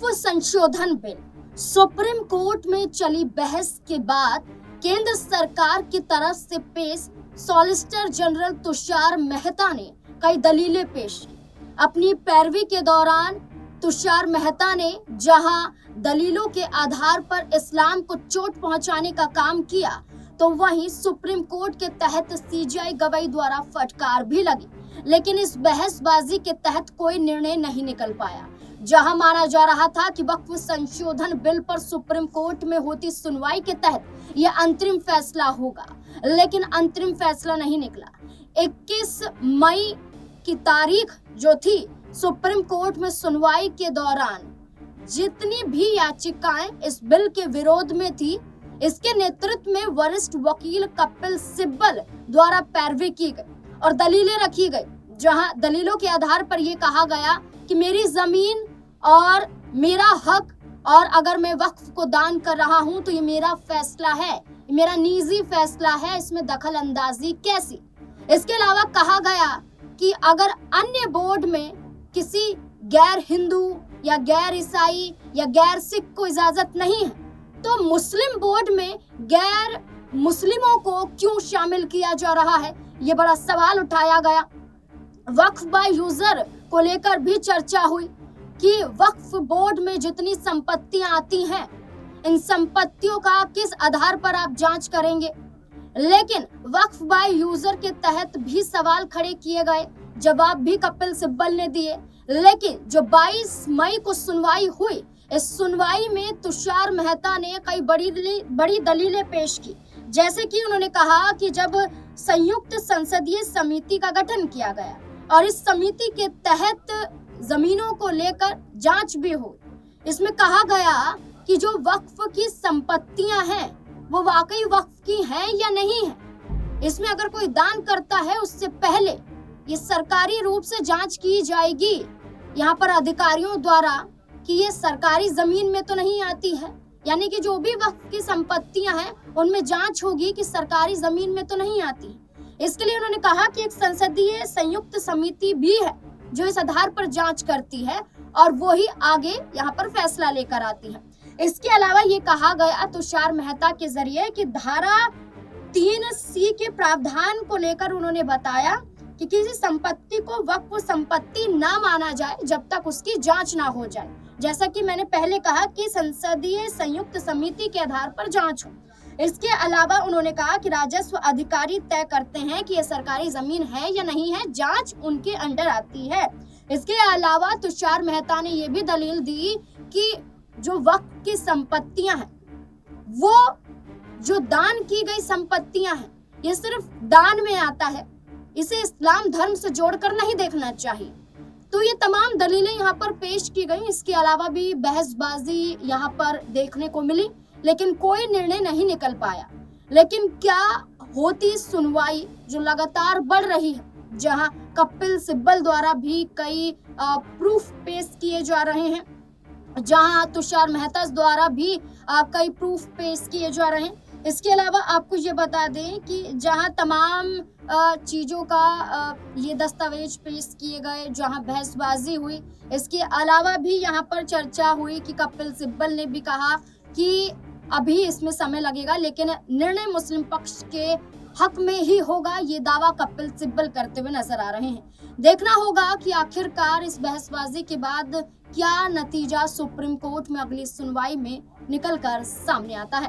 वक्फ संशोधन bill supreme court में चली बहस के बाद केंद्र सरकार की तरफ से पेश सॉलिसिटर जनरल तुषार मेहता ने कई दलीलें पेश की। अपनी पैरवी के दौरान तुषार मेहता ने जहां दलीलों के आधार पर इस्लाम को चोट पहुंचाने का काम किया, तो वहीं सुप्रीम कोर्ट के तहत सीजीआई गवाही द्वारा फटकार भी लगी। लेकिन इस बहसबाजी के तहत कोई निर्णय नहीं निकल पाया। जहां माना जा रहा था कि वक्फ संशोधन बिल पर सुप्रीम कोर्ट में होती सुनवाई के तहत यह अंतरिम फैसला होगा, लेकिन अंतरिम फैसला नहीं निकला। 21 मई की तारीख जो थी, सुप्रीम कोर्ट में सुनवाई के दौरान जितनी भी याचिकाएं इस बिल के विरोध में थी, इसके नेतृत्व में वरिष्ठ वकील कपिल सिब्बल द्वारा पैरवी की गई और दलीलें रखी गई। जहां दलीलों के आधार पर यह कहा गया कि मेरी जमीन और मेरा हक, और अगर मैं वक्फ को दान कर रहा हूं तो ये मेरा फैसला है, मेरा निजी फैसला है, इसमें दखल अंदाजी कैसी। इसके अलावा कहा गया कि अगर अन्य बोर्ड में किसी गैर हिंदू या गैर ईसाई या गैर सिख को इजाजत नहीं है, तो मुस्लिम बोर्ड में गैर मुस्लिमों को क्यों शामिल किया जा रहा है, ये बड़ा सवाल उठाया गया। वक्फ बाय यूजर को लेकर भी चर्चा हुई कि वक्फ बोर्ड में जितनी संपत्तियां आती हैं, इन संपत्तियों का किस आधार पर आप जांच करेंगे। लेकिन वक्फ बाय यूजर के तहत भी सवाल खड़े किए गए, जवाब भी कपिल सिब्बल ने दिए। लेकिन जो 22 मई को सुनवाई हुई, इस सुनवाई में तुषार मेहता ने कई बड़ी दलीलें पेश की। जैसे कि उन्होंने कहा कि जब संयुक्त संसदीय समिति का गठन किया गया और इस समिति के तहत जमीनों को लेकर जांच भी हो, इसमें कहा गया कि जो वक्फ की संपत्तियां हैं वो वाकई वक्फ की हैं या नहीं है। इसमें अगर कोई दान करता है, उससे पहले ये सरकारी रूप से जांच की जाएगी यहाँ पर अधिकारियों द्वारा कि ये सरकारी जमीन में तो नहीं आती है, यानी कि जो भी वक्फ की संपत्तियां हैं उनमें जांच होगी कि सरकारी जमीन में तो नहीं आती। इसके लिए उन्होंने कहा कि एक संसदीय संयुक्त समिति भी है जो इस आधार पर जांच करती है और वो ही आगे यहाँ पर फैसला लेकर आती है। इसके अलावा ये कहा गया तुषार मेहता के जरिए कि धारा 3C के प्रावधान को लेकर उन्होंने बताया कि किसी संपत्ति को वक्फ संपत्ति ना माना जाए जब तक उसकी जांच ना हो जाए। जैसा कि मैंने पहले कहा कि संसदीय संयुक्त समिति के आधार पर जांच हो। इसके अलावा उन्होंने कहा कि राजस्व अधिकारी तय करते हैं कि यह सरकारी जमीन है या नहीं है, जांच उनके अंडर आती है। इसके अलावा तुषार मेहता ने यह भी दलील दी कि जो वक्फ की संपत्तियां हैं, वो जो दान की गई संपत्तियां हैं, ये सिर्फ दान में आता है, इसे इस्लाम धर्म से जोड़कर नहीं देखना चाहिए। तो ये तमाम दलीलें यहाँ पर पेश की गई। इसके अलावा भी बहसबाजी यहाँ पर देखने को मिली, लेकिन कोई निर्णय नहीं निकल पाया। लेकिन क्या होती सुनवाई जो लगातार बढ़ रही है, जहां कपिल सिब्बल द्वारा भी कई प्रूफ पेश किए जा रहे हैं, जहां तुषार मेहता द्वारा भी कई प्रूफ पेश किए जा रहे हैं। इसके अलावा आपको ये बता दें कि जहां तमाम चीज़ों का ये दस्तावेज पेश किए गए, जहां बहसबाजी हुई, इसके अलावा भी यहाँ पर चर्चा हुई कि कपिल सिब्बल ने भी कहा कि अभी इसमें समय लगेगा, लेकिन निर्णय मुस्लिम पक्ष के हक में ही होगा, ये दावा कपिल सिब्बल करते हुए नजर आ रहे हैं। देखना होगा कि आखिरकार इस बहसबाजी के बाद क्या नतीजा सुप्रीम कोर्ट में अगली सुनवाई में निकल कर सामने आता है।